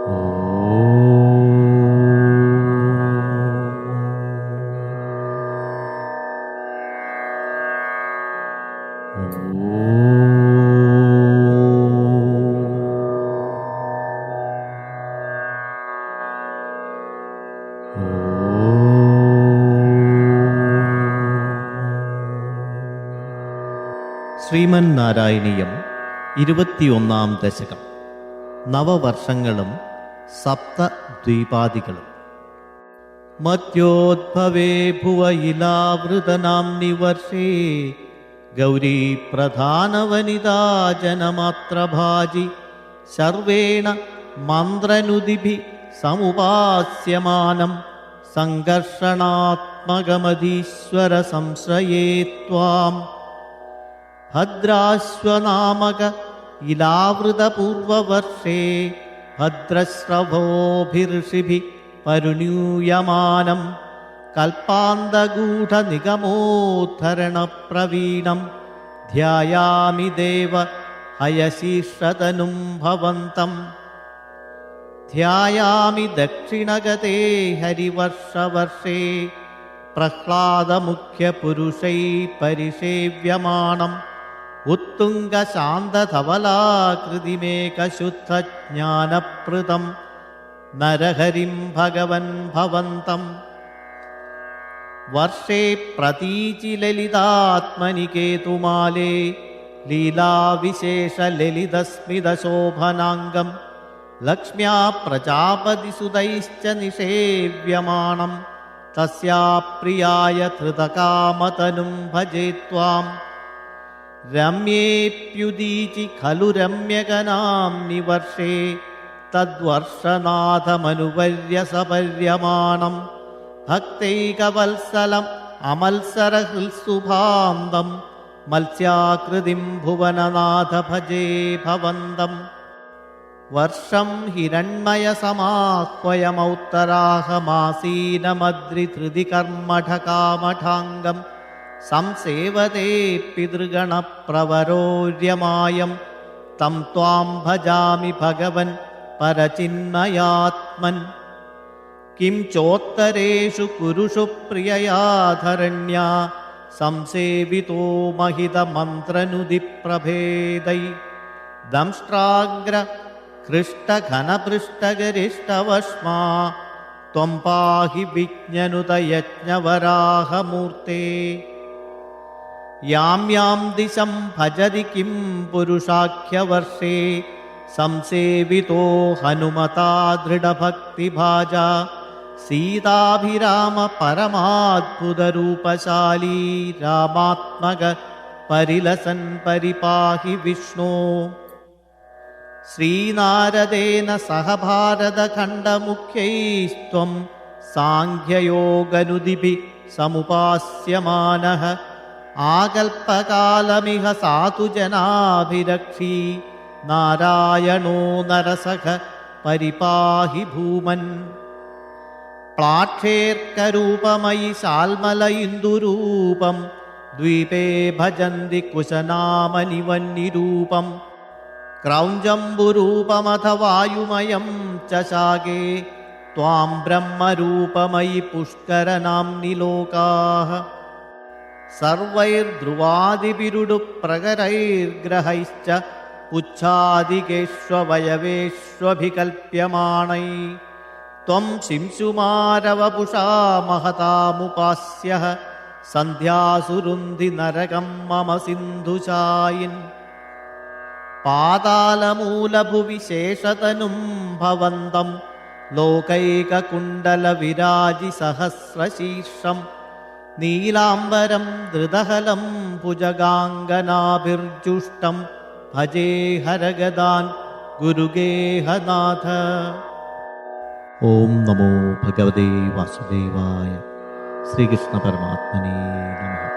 ശ്രീമൻ നാരായണീയം 21-ാം ദശകം. നവവർഷങ്ങളും സപ്തദ്വീപാദികളും. മധ്യോദ്ഭവേ ഭുവയിലാവൃതനാംനി വർഷേ ഗൗരീ പ്രധാനവനിതാ ജനമാത്രഭാജി സർവേണ മന്ത്രനുദിഭി സമുപാസ്യമാനം സംഘർഷണാത്മകമധീശ്വര സംശ്രയേ ത്വാം ഭദ്രാശ്വനാമക ഇലാവൃതപൂർവവർഷേ ഭദ്രശ്രവോഭിർഷിഭി പരുണ്യൂയമാനം കൽപ്പാന്തഗൂഢനിഗമോദ്ധരണപ്രവീണം ധ്യായാമി ദേവ ഹയശീർഷതനും ഭവന്തം. ധ്യായാമി ദക്ഷിണഗതേ ഹരിവർഷവർഷേ പ്രഹ്ലാദമുഖ്യപുരുഷൈ പരിസേവ്യമാണം ഉത്തുംഗശാന്തധവലാകൃതിമേകശുദ്ധജ്ഞാനപ്രദം നരഹരിം ഭഗവൻ ഭവന്തം. വർഷേ പ്രതീചിലലിതാത്മനി കേതുമാലേ ലീലാവിശേഷലളിതസ്മിതശോഭനാംഗം ലക്ഷ്മ്യാ പ്രജാപതിസുതൈശ്ച നിഷേവ്യമാണം തസ്യാ പ്രിയായ ധൃതകാമതനും ഭജേ ത്വാം. രമ്യേപ്യുദീചി ഖലു രമ്യകനാംനി വർഷേ തദ്വർഷനാഥമനുവർയസപര്യമാണം ഭക്തൈകവത്സലം അമത്സരഹൃത്സുഭാന്തം മത്സ്യാകൃതിം ഭുവനനാഥ ഭജേ ഭവന്തം. വർഷം ഹിരണ്മയസമാഹ്വയമൗത്തരാഹമാസീനമദ്രിധൃതി കർമ്മഠകാമഠാംഗം സംസേവതേ പിതൃഗണപ്രവരോര്യമായം തം ത്വാം ഭജാമി ഭഗവൻ പരചിന്മയാത്മൻ. കിം ചോത്തരേഷു കുരുഷു പ്രിയയാധരണ്യാ സംസേവിതോ മഹിതമന്ത്രനുദിപ്രഭേദൈ ദംഷ്ട്രാഗ്ര ഹൃഷ്ടഘനപൃഷ്ടഗരിഷ്ടവഷ്മാ ത്വം പാഹി വിജ്ഞനുതയജ്ഞവരാഹമൂർത്തേ. യാം യാം ദിശം ഭജതി കിം പുരുഷാഖ്യവർഷേ സംസേവിതോ ഹനുമതാ ദൃഢഭക്തിഭാജാ സീതാഭിരാമ പരമാദ്ഭുതരൂപശാലീ രാമാത്മക പരിലസൻ പരിപാഹി വിഷ്ണോ. ശ്രീനാരദേന സഹ ഭാരതഖണ്ഡമുഖ്യൈസ്ത്വം സാംഖ്യയോഗനുദിഭി സമുപാസ്യമാനഃ ആകൽപകാലമിഹ സാധുജനാഭിരക്ഷീ നാരായണോ നരസഖ പരിപാഹി ഭൂമൻ. പ്ലാക്ഷേർക്കരൂപമയി ശാൽമല ഇന്ദുരൂപം ദ്വീപേ ഭജന്തി കുശനാമനിവന്യരൂപം ക്രൗഞ്ചംബുരൂപമഥ വായുമയം ചശാകേ ത്വാം ബ്രഹ്മരൂപമയി പുഷ്കരനാംനി ലോകാഃ. സർവൈർധ്രുവാദിപിരുഡുപ്രകരൈർഗ്രഹൈശ്ച പുച്ഛാദികേഷ്വവയവേഷ്വഭികൽപ്യമാണൈ ത്വം ശിംശുമാരവപുഷാ മഹതാമുപാസ്യഃ സന്ധ്യാസുരുന്ധി നരകം മമ സിന്ധുശായിൻ. പാതാളമൂലഭുവിശേഷതനും ഭവന്തം ലോകൈകകുണ്ടലവിരാജിസഹസ്രശീർഷം നീലാംബരം ധൃതഹലം ഭുജഗാംഗനാഭിർജുഷ്ടം ഭജേ ഹരഗദാൻ ഗുരുഗേഹനാഥ. ഓം നമോ ഭഗവതേ വാസുദേവായ. ശ്രീകൃഷ്ണ പരമാത്മനേ നമഃ.